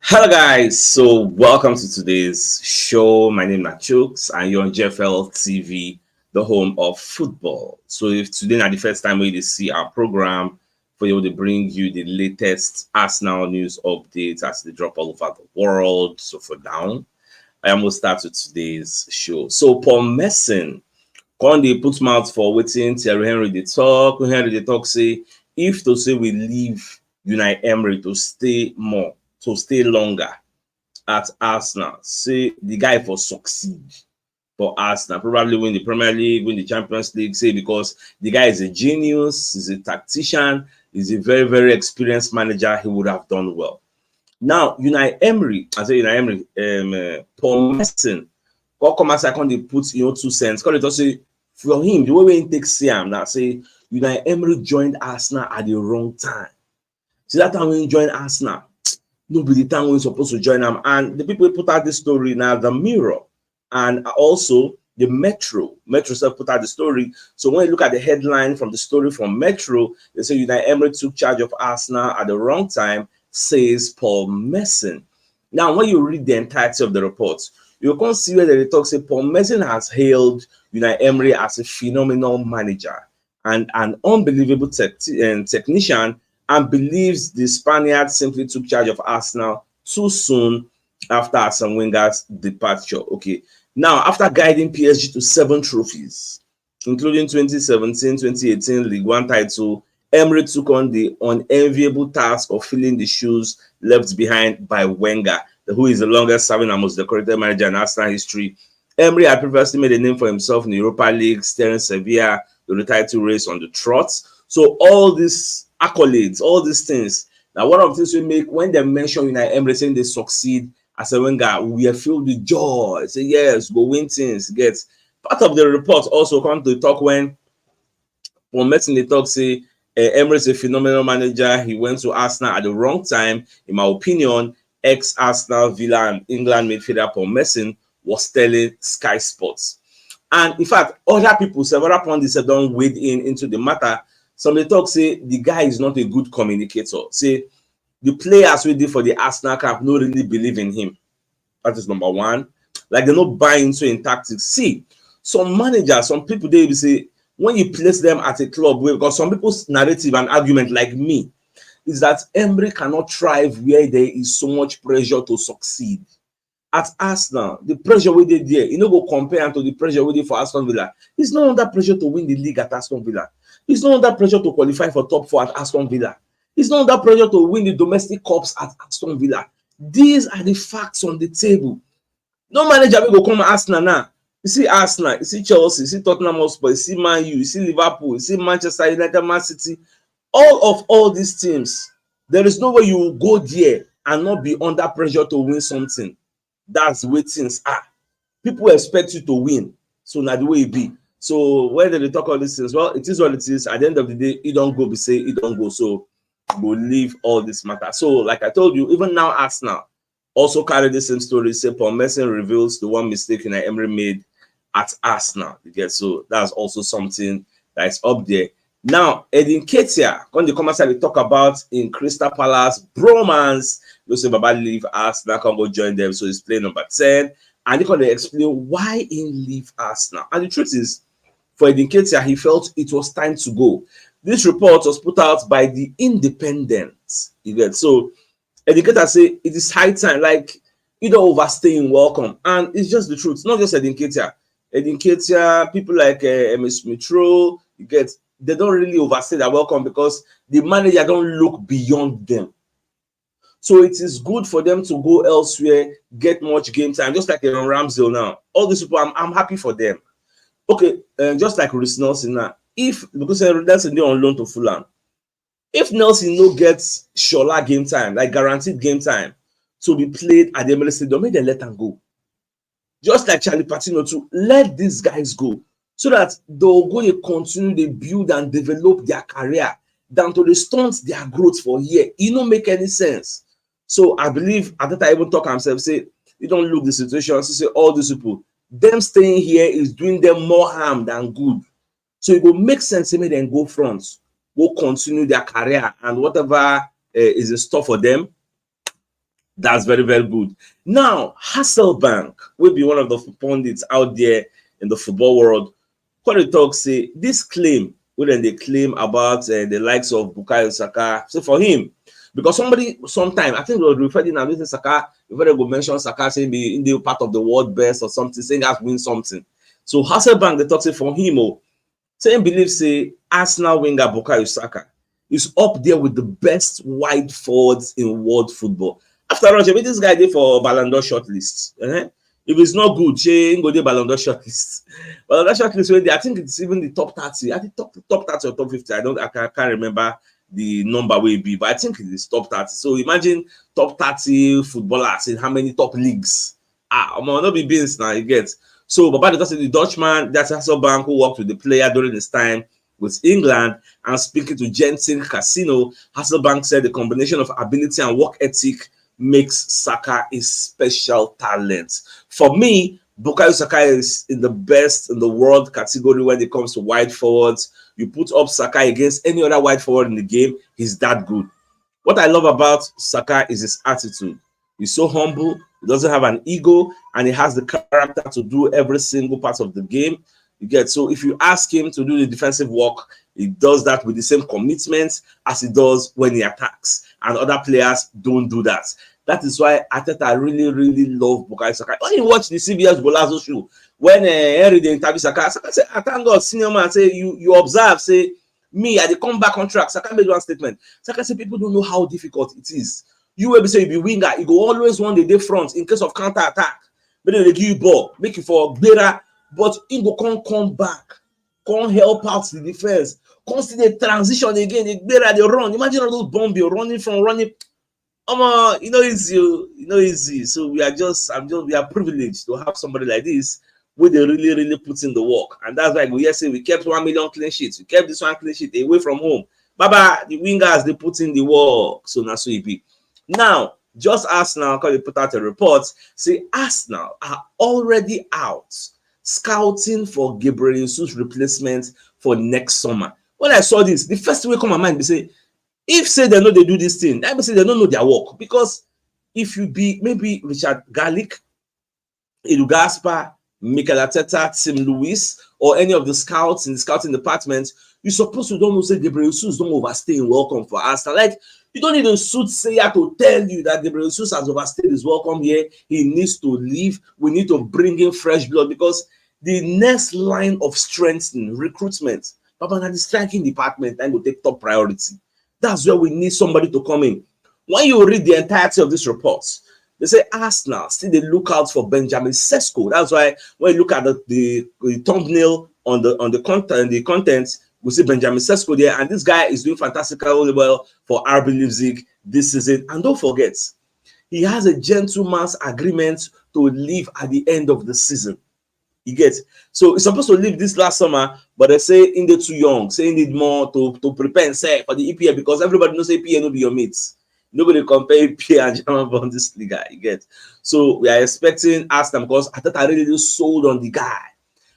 Hello guys, so welcome to today's show. My name is CHUKS and you're on JFL TV, the home of football. So if today is the first time we see our program, for you to bring you the latest Arsenal news updates as they drop all over the world. So for now, I am going to start with today's show. So Paul Messon, they put mouth for waiting Thierry Henry they talk say if to say we leave Emery to stay longer at Arsenal, say the guy for succeed for Arsenal, probably win the Premier League, win the Champions League, say because the guy is a genius, he's a tactician, he's a very, very experienced manager, he would have done well. Now, Emery, Paul Messon, what come as I can they put 2 cents, because it also for him, the way we take Siam now say Emery joined Arsenal at the wrong time. See that time when he joined Arsenal, nobody the time when supposed to join them. And the people put out this story now, the Mirror and also the Metro self put out the story. So when you look at the headline from the story from Metro, they say Emery took charge of Arsenal at the wrong time, says Paul Messon. Now, when you read the entirety of the report, you can see where the talk say Paul Messon has hailed Emery as a phenomenal manager and an unbelievable technician, and believes the Spaniard simply took charge of Arsenal too soon after Arsene Wenger's departure. Okay, now after guiding PSG to 7 trophies, including 2017-2018 League One title, Emery took on the unenviable task of filling the shoes left behind by Wenger, who is the longest serving and most decorated manager in Arsenal history. Emery had previously made a name for himself in the Europa League, steering Sevilla to the title race on the trot. So all these accolades, all these things. Now, one of the things we make when they mention Emery saying they succeed as a Wenger, we are filled with joy. Say yes, go win things. Get part of the report also come to talk when Paul Messon they talk say Emery is a phenomenal manager. He went to Arsenal at the wrong time. In my opinion, ex-Arsenal, Villa, and England midfielder Paul Messon was telling Sky Sports. And in fact, other people, several pundits have done wade into the matter. Some they talk say the guy is not a good communicator. Say the players we did for the Arsenal camp don't really believe in him. That is number one. Like they're not buying into in tactics. See, some managers, some people they will say when you place them at a club, because some people's narrative and argument, like me, is that Emery cannot thrive where there is so much pressure to succeed. At Arsenal, the pressure we did there, you know, go compare to the pressure we did for Aston Villa. It's not under pressure to win the league at Aston Villa. It's not under pressure to qualify for top 4 at Aston Villa. It's not under pressure to win the domestic cups at Aston Villa. These are the facts on the table. No manager will go come to Arsenal now. You see Arsenal, you see Chelsea, you see Tottenham Hotspur, you see Man U, you see Liverpool, you see Manchester United, Man City. All these teams, there is no way you will go there and not be under pressure to win something. That's the way things are. People expect you to win. So now the way it be. So when they talk all these things, well, it is what it is. At the end of the day, it don't go, be say it don't go. So we'll leave all this matter. So like I told you, even now Arsenal also carry the same story. Say Paul Messon reveals the one mistake Emery made at Arsenal. So that's also something that is up there. Now, Nketiah, when the comments we talk about in Crystal Palace, bromance, you say Baba leave Arsenal, can go join them. So he's playing number 10. And they can explain why he leave Arsenal. And the truth is, for Nketiah, he felt it was time to go. This report was put out by the Independent. So Nketiah say it is high time, like you don't overstaying welcome. And it's just the truth. Not just Nketiah. Nketiah, people like Metro, they don't really overstay their welcome because the manager don't look beyond them. So it is good for them to go elsewhere, get much game time, just like Ramsdale now. All these people, I'm happy for them. Okay, just like Reece Nelson now. Because Nelson on loan to Fulham, if Nelson no gets Shola game time, like guaranteed game time, to be played at the Emirates Stadium, make them let them go. Just like Charlie Patino too, let these guys go. So that they'll go to continue to build and develop their career than to stunt their growth for a year. It don't make any sense. So I believe at that time even talk himself, say, you don't look the situation, so say all these people, them staying here is doing them more harm than good. So it will make sense to me then go front, go continue their career and whatever is in store for them, That's very, very good. Now, Hasselbank will be one of the pundits out there in the football world. What they talk say, this claim, when they claim about the likes of Bukayo Saka, so for him, because somebody sometime, I think they were referring now, this Saka, before they go mention Saka saying be in the part of the world best or something, saying he has win something. So Hasselbank, they talk say for him, saying believe say Arsenal winger Bukayo Saka is up there with the best wide forwards in world football. After all, this guy did for Ballon d'Or shortlist. If it's not good, she go the Ballon d'Or shortlist. Ballon d'Or shortlist, I think it's even the top 30. I think top 30 or top 50. I can't remember the number will be, but I think it is top 30. So imagine top 30 footballers in how many top leagues. I'm not be beans now, you get. So Baba does the Dutchman, that's Hasselbank, who worked with the player during his time with England, and speaking to Jensen Casino, Hasselbank said the combination of ability and work ethic makes Saka a special talent. For me, Bukayo Saka is in the best in the world category when it comes to wide forwards. You put up Saka against any other wide forward in the game, he's that good. What I love about Saka is his attitude. He's so humble, he doesn't have an ego, and he has the character to do every single part of the game. You get, so if you ask him to do the defensive work, he does that with the same commitment as he does when he attacks, and other players don't do that. That is why Arteta really, really love Bukayo Saka. When you watch the CBS Golazo show, when Emery they interview Saka, Saka say, I thank God, senior man, say you observe, say me at the comeback contract. Saka made one statement. Saka say people don't know how difficult it is. You will be say you be winger, you go always want the day front in case of counter attack. But then they give you ball, make you for better, but he go come back, come help out the defense, come see the transition again, they run. Imagine all those bombs you're running. Easy. So we are privileged to have somebody like this where they really, really put in the work. And that's why we say we kept 1 million clean sheets. We kept this one clean sheet away from home. Baba, the wingers, they put in the work. So now so it be. Now, just Arsenal, because they put out a report, say Arsenal are already out scouting for Gabriel Jesus' replacement for next summer. When I saw this, the first thing that come to my mind, they say, if say they know they do this thing, I say they don't know their work. Because if you be maybe Richard Garlick, Edu Gaspar, Mikel Arteta, Tim Lewis, or any of the scouts in the scouting department, you're supposed to don't know say Gabriel Jesus don't overstay in welcome for Arsenal. Like, you don't need a soothsayer to tell you that Gabriel Jesus has overstayed his welcome here. He needs to leave. We need to bring in fresh blood, because the next line of strengthening, recruitment, Papa, now the striking department, and will take top priority. That's where we need somebody to come in. When you read the entirety of this report, they say Arsenal still they look out for Benjamin Sesko. That's why when you look at the thumbnail on the content, we see Benjamin Sesko there, and this guy is doing fantastically well for RB Leipzig this season. And don't forget, he has a gentleman's agreement to leave at the end of the season. You get, so he's supposed to leave this last summer, but they say in the too young, say he need more to prepare and say for the EPL, because everybody knows EPL will be your mates. Nobody compare EPL and German Bundesliga. You get, so we are expecting Arsenal, because I thought I really sold on the guy.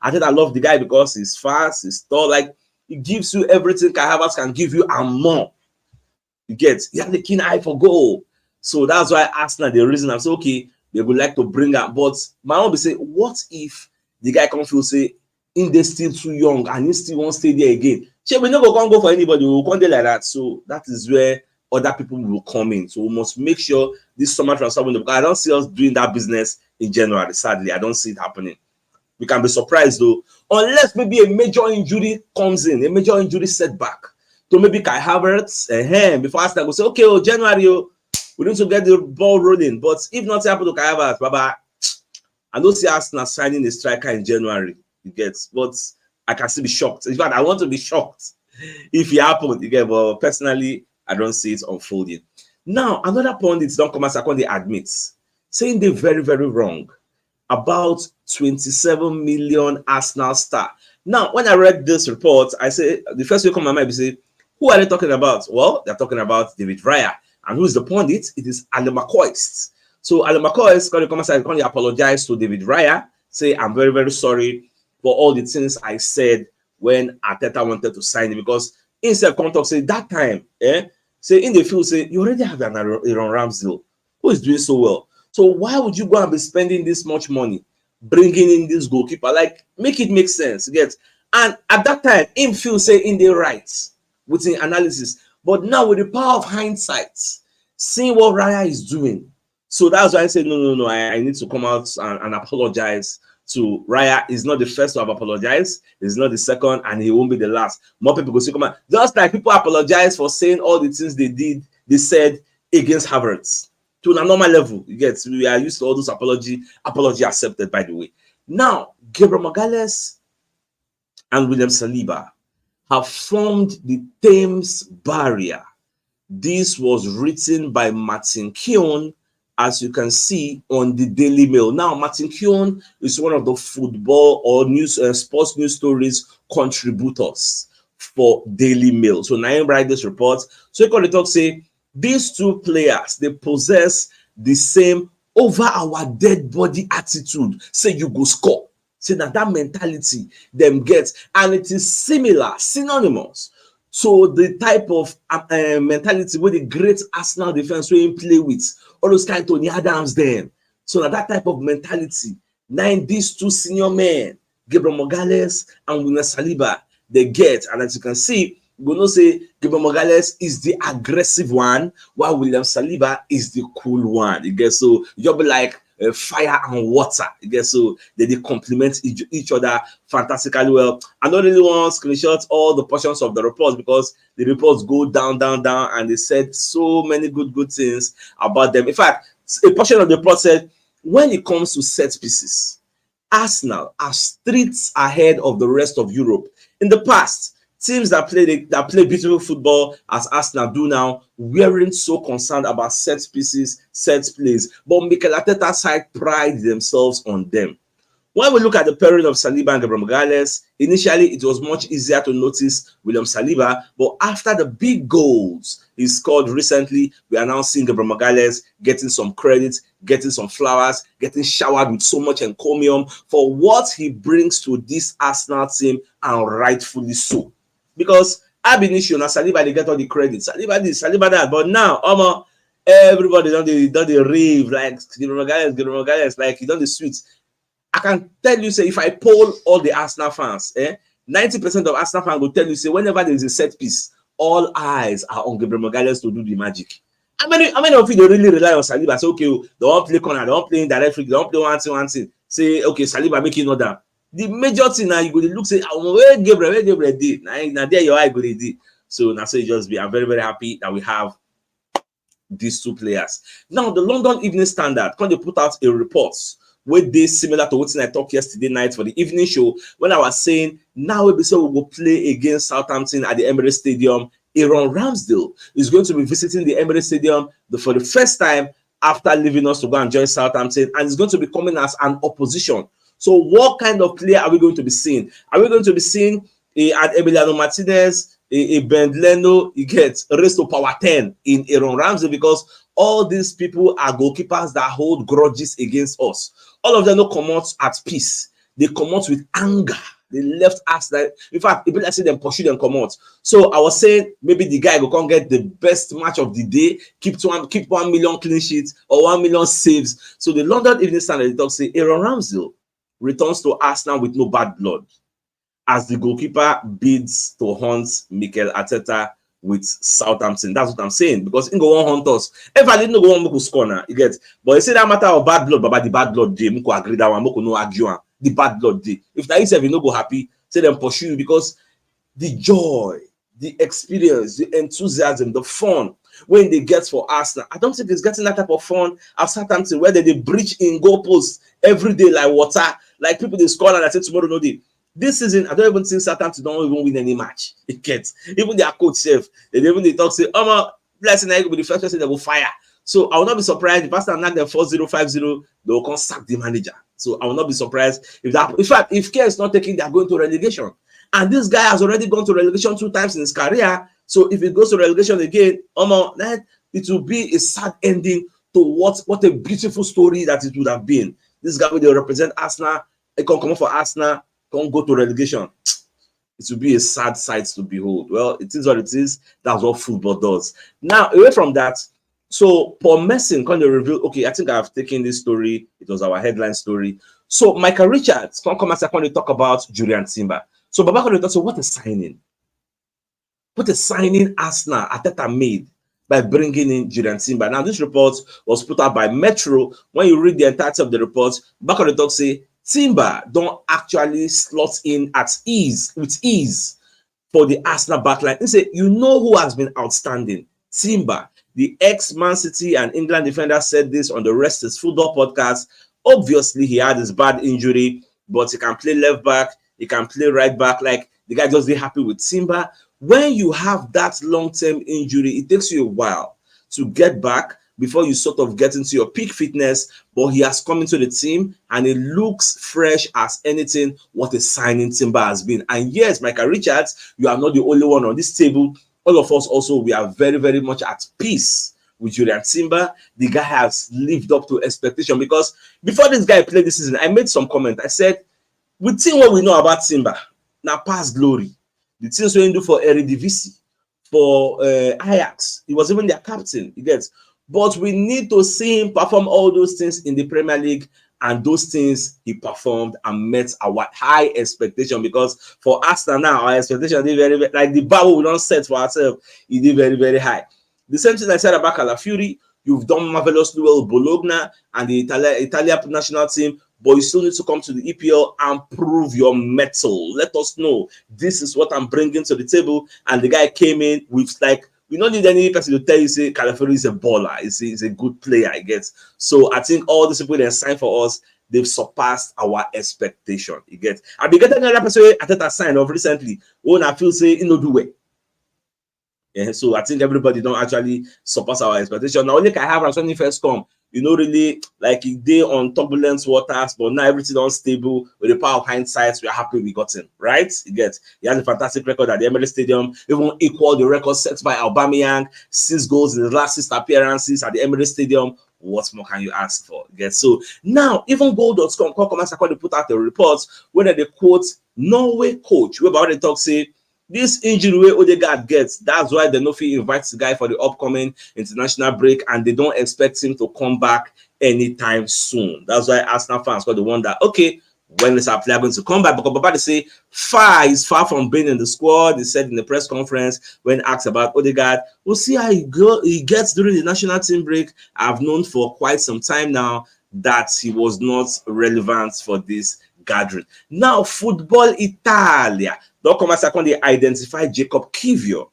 I think I love the guy because he's fast, he's tall, like he gives you everything Kai Havertz can give you and more. You get, he has the keen eye for goal. So that's why Arsenal, the reason I'm saying, okay, they would like to bring up, but my mom be say, what if the guy come feel say in they still too young and he still won't stay there again? She we never can't go for anybody, we will come there like that. So that is where other people will come in. So we must make sure this summer transfer window, because I don't see us doing that business in January. Sadly, I don't see it happening. We can be surprised though, unless maybe a major injury comes in, a major injury setback to maybe Kai Havertz, before Arsenal will say, okay, January, we need to get the ball rolling. But if not happen to Kai Havertz, bye-bye. I don't see Arsenal signing a striker in January. You get, but I can still be shocked. In fact, I want to be shocked if it happened. You get, but personally, I don't see it unfolding. Now, another point is don't come as they admit, saying they're very, very wrong about 27 million Arsenal star. Now, when I read this report, I say the first thing come to my mind is say, who are they talking about? Well, they're talking about David Raya. And who is the pundit? It is Ali McCoist. So Ali McCoist going to come and going to apologize to David Raya, say I'm very, very sorry for all the things I said when Arteta wanted to sign him, because instead of contact say that time, say in the field, say you already have an Aaron Ramsdale. who is doing so well. So why would you go and be spending this much money bringing in this goalkeeper? Like, make it make sense, you get? And at that time, him feel say in the right with the analysis. But now with the power of hindsight, seeing what Raya is doing, so that's why I said no. I need to come out and apologize to Raya. He's not the first to have apologized. He's not the second, and he won't be the last. More people go see come out. Just like people apologize for saying all the things they said against Havertz to a normal level. You get, we are used to all those apology accepted, by the way. Now, Gabriel Magalhaes and William Saliba have formed the Thames Barrier. This was written by Martin Keown, as you can see on the Daily Mail. Now, Martin Keown is one of the football or news sports news stories contributors for Daily Mail. So now write this report. So he called it talk say these two players, they possess the same over our dead body attitude. Say you go score. Say that mentality them get, and it is similar, synonymous. So the type of mentality where the great Arsenal defense will play with, all those kind of Tony Adams then. So that type of mentality, now these two senior men, Gabriel Magalhaes and William Saliba, they get. And as you can see, we're going to say Gabriel Magalhaes is the aggressive one, while William Saliba is the cool one. You get, so you'll be like fire and water. You get, so they complement each other fantastically well. I don't really want to screenshot all the portions of the reports because the reports go down, and they said so many good things about them. In fact, a portion of the report said when it comes to set pieces, Arsenal are streets ahead of the rest of Europe. In the past, teams that play beautiful football as Arsenal do now weren't so concerned about set pieces, set plays. But Mikel Arteta's side pride themselves on them. When we look at the pairing of Saliba and Gabriel Magalhaes, initially it was much easier to notice William Saliba, but after the big goals he scored recently, we are now seeing Gabriel Magalhaes getting some credit, getting some flowers, getting showered with so much encomium for what he brings to this Arsenal team, and rightfully so. Because ab initio na Saliba they get all the credit. Saliba this, Saliba that, but now everybody don't they rave like Gabriel Magalhaes, like he done the sweet. I can tell you, say, if I poll all the Arsenal fans, 90% of Arsenal fans will tell you, say, whenever there is a set piece, all eyes are on Gabriel Magalhaes to do the magic. How many of you they really rely on Saliba? Say, okay, they won't play corner, they won't play direct free, they won't play one thing. Say, okay, Saliba making order. The major thing now you go to look, say, where Gabriel did. Now there your eye go to do. So now say just be. I'm very happy that we have these two players. Now the London Evening Standard, when they put out a report where they similar to what I talked yesterday night for the evening show, when I was saying now we will play against Southampton at the Emirates Stadium. Aaron Ramsdale is going to be visiting the Emirates Stadium for the first time after leaving us to go and join Southampton, and it's going to be coming as an opposition. So what kind of player are we going to be seeing? Are we going to be seeing an Emiliano Martinez, a Ben Leno, you get raised to power 10 in Aaron Ramsdale? Because all these people are goalkeepers that hold grudges against us. All of them don't come out at peace. They come out with anger. They left us that. In fact, if I see them pursue them come out. So I was saying maybe the guy will come get the best match of the day, keep 1 million clean sheets or 1 million saves. So the London Evening Standard talk say Aaron Ramsdale returns to Arsenal with no bad blood as the goalkeeper bids to hunt Mikel Arteta with Southampton. That's what I'm saying, because he go on hunt us. If I didn't go on Moko score now, you get. But you say that matter of bad blood, but the bad blood day, Moko agree that one, Moko no argue on the bad blood day. If now you no go happy, say them pursue you, because the joy, the experience, the enthusiasm, the fun when they get for Arsenal, I don't think it's getting that type of fun at Southampton where they breach in goalposts every day like water, like people they score and I say tomorrow no day. This season, I don't even think Southampton don't even win any match. It gets even their coach chef. They talk say, blessing I will be the first person they will fire. So I will not be surprised if Arsenal knock them 4-0, 5-0, they will come sack the manager. So I will not be surprised if that. In fact, if care is not taking, they are going to relegation. And this guy has already gone to relegation 2 times in his career. So if it goes to relegation again, it will be a sad ending to what a beautiful story that it would have been. This guy will represent Arsenal. He can come for Arsenal. Can't go to relegation. It will be a sad sight to behold. Well, it is what it is. That's what football does. Now, away from that, So Paul Merson kind of revealed, okay, I think I've taken this story. It was our headline story. So Michael Richards come and second to talk about Julian Timber. So Baba can talk, so what a signing. What a signing Arsenal Arteta made by bringing in Julian Timber. Now, this report was put out by Metro. When you read the entirety of the report, back on the talk say Timber don't actually slot in with ease for the Arsenal backline. They say, you know who has been outstanding? Timber. The ex-Man City and England defender said this on the Rest is Football podcast. Obviously, he had his bad injury, but he can play left back, he can play right back. Like, the guy just be happy with Timber. When you have that long-term injury, it takes you a while to get back before you sort of get into your peak fitness, but he has come into the team and it looks fresh as anything. What a signing Timber has been. And yes, Michael Richards, you are not the only one on this table. All of us also, we are very, very much at peace with Julian Timber. The guy has lived up to expectation, because before this guy played this season, I made some comment. I said, with seeing what we know about Timber, now past glory, the things we do for Eredivisie, for Ajax, he was even their captain, he gets. But we need to see him perform all those things in the Premier League, and those things he performed and met our high expectation, because for Arsenal now, our expectation is very, very, like the bar we don't set for ourselves, it is very, very high. The same thing I said about Calafiori. You've done marvelously well, Bologna and the Italian national team, but you still need to come to the EPL and prove your mettle. Let us know this is what I'm bringing to the table. And the guy came in with, like, we don't need any person to tell you, say, Calafiori is a baller. He's a good player, I guess. So I think all these people that signed for us, they've surpassed our expectation, you get. I be getting another person I think I signed off recently. When I feel say, you know, do it. Yeah, so I think everybody don't actually surpass our expectation. Now, only can have when he first come, you know, really like they on turbulent waters, but now everything unstable. With the power of hindsight, we are happy we got him, right? You get, he has a fantastic record at the Emirates Stadium, even equal the record set by Aubameyang, 6 goals in his last 6 appearances at the Emirates Stadium. What more can you ask for? Get so now even goal.com come put out the reports when they quote Norway coach, where they talk say, this injury where Odegaard gets, that's why the Nofi invites the guy for the upcoming international break, and they don't expect him to come back anytime soon. That's why Arsenal fans got the one that, okay, when is our player going to come back? Because Baba, they say he's far from being in the squad. They said in the press conference when asked about Odegaard, we'll see how he gets during the national team break. I've known for quite some time now that he was not relevant for this gathering. Now, Football Italia. Document second, they identify Jacob Kivior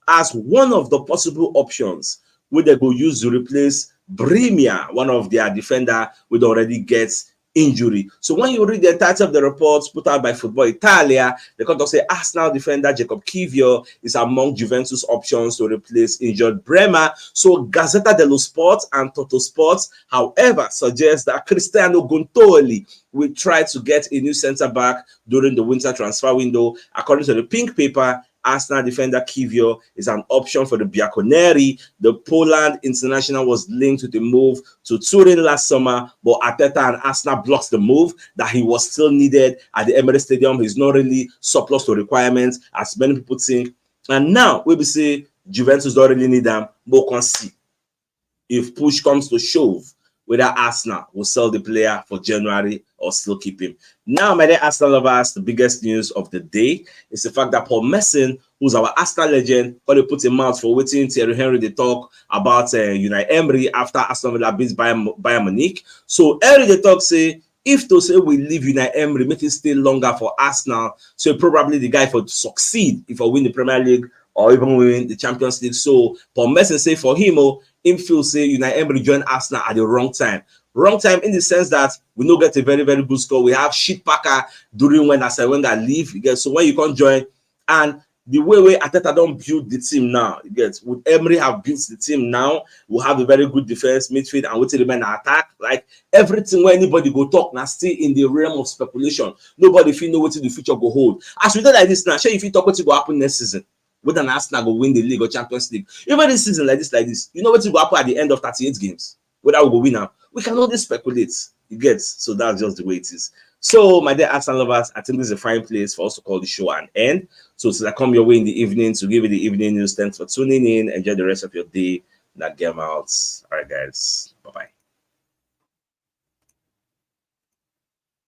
as one of the possible options where they go use to replace Brimia, one of their defender would already gets injury. So when you read the entirety of the reports put out by Football Italia, they can say Arsenal defender Jacob Kivior is among Juventus options to replace injured Bremer. So Gazzetta dello Sport and Toto Sports, however, suggest that Cristiano Guntoli will try to get a new centre back during the winter transfer window. According to the Pink Paper, Arsenal defender Kivior is an option for the Bianconeri. The Poland international was linked with a move to Turin last summer, but Arteta and Arsenal blocked the move, that he was still needed at the Emirates Stadium. He's not really surplus to requirements, as many people think. And now, we say Juventus don't really need them, but we can see if push comes to shove, whether Arsenal will sell the player for January or still keep him. Now, my dear Arsenal lovers, the biggest news of the day is the fact that Paul Merson, who's our Arsenal legend, got to put him out for waiting Thierry Henry to talk about Unai Emery after Aston Villa beats Bayern Munich. So Emery they talk say, if to say we leave Unai Emery, make it stay longer for Arsenal, so probably the guy for succeed if I win the Premier League or even win the Champions League. So Paul Merson say for him, him feel say Unai Emery joined Arsenal at the wrong time. Wrong time in the sense that we don't get a very, very good score. We have shit packer during when I leave. You get, so when you can't join, and the way Arteta don't build the team now, you get, would Emery have built the team now, we'll have a very good defense, midfield, and waiting remain attack. Like everything where anybody go talk now still in the realm of speculation. Nobody feel know what the future go hold. As we do like this now, sure if you talk what will happen next season. Whether an Arsenal go win the league or Champions League. Even this season like this, you know what will happen at the end of 38 games? Whether we go win now. We can only speculate. You get, so that's just the way it is. So, my dear Arsenal lovers, I think this is a fine place for us to call the show an end. So, till I come your way in the evening to give you the evening news, thanks for tuning in. Enjoy the rest of your day. that game out. All right, guys. Bye bye.